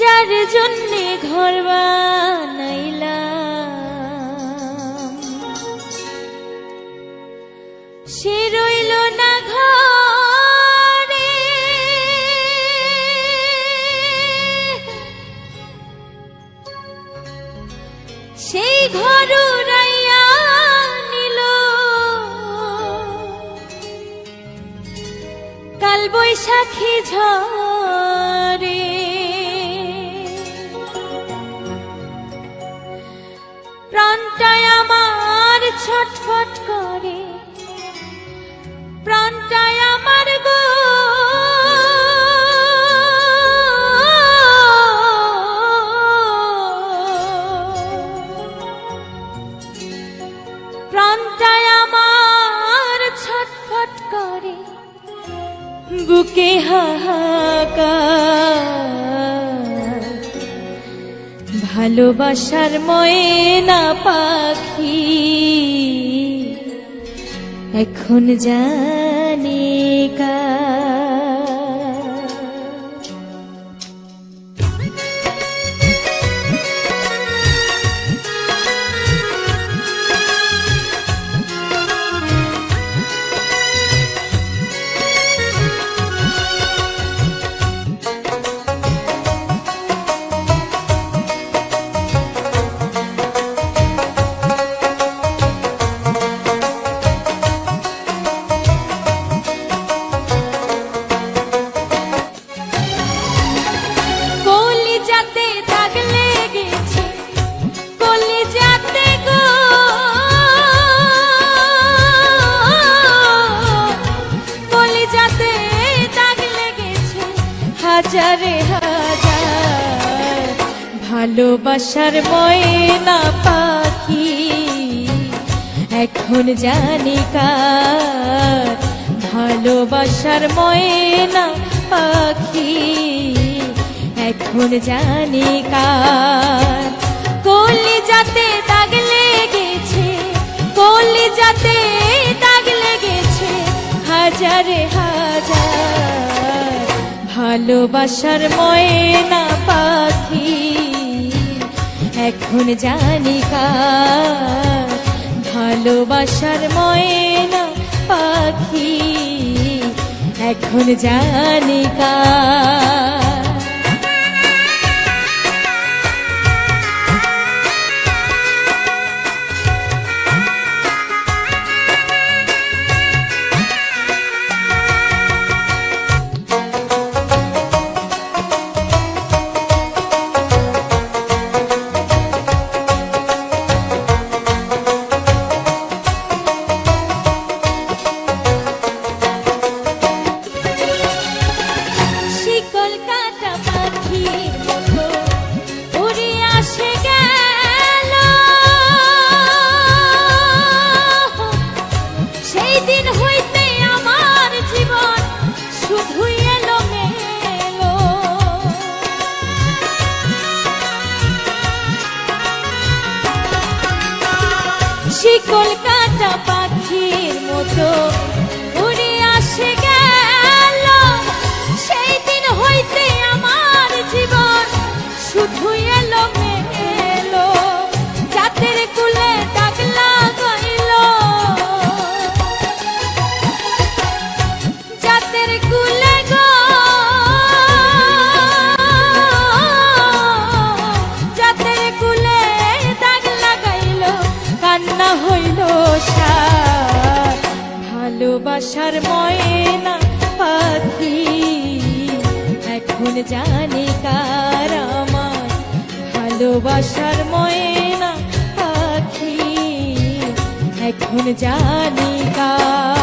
যার জন্যে ঘর বানাইলাম সে রইল না ঘরে, সেই ঘর উড়াইয়া নিল কাল বৈশাখী ঝড়ে। প্রাণটায় আমার ছটফট করে, প্রাণটায় আমার গো প্রাণটায় আমার ছটফট করে, বুকে হাহাকার ভালোবাসার ময়না পাখি এখন জানি হাজারে হাজার ভালোবাসার ময়না পাখি এখন জানি কার, ভালোবাসার ময়না পাখি এখন জানি কার। কলিজাতে দাগ লেগেছে, কলিজাতে দাগ লেগেছে হাজারে হাজার ভালোবাসার ময়না পাখি এখন জানি কার, ভালোবাসার ময়না পাখি এখন জানি কার। শিকল কাটা পাখির মতো উড়ে আসে গেল, সেই দিন হইতে আমার জীবন শুধু এলো মেলো। জাতের কুলে দাগ লাগাইল, জাতের কুলে গো জাতের কুলে দাগ লাগাইল, কান্না হইল সার ভালোবাসার ময়না পাখি এখন জানি কার, আমার ভালোবাসার ময়না পাখি এখন জানি কার।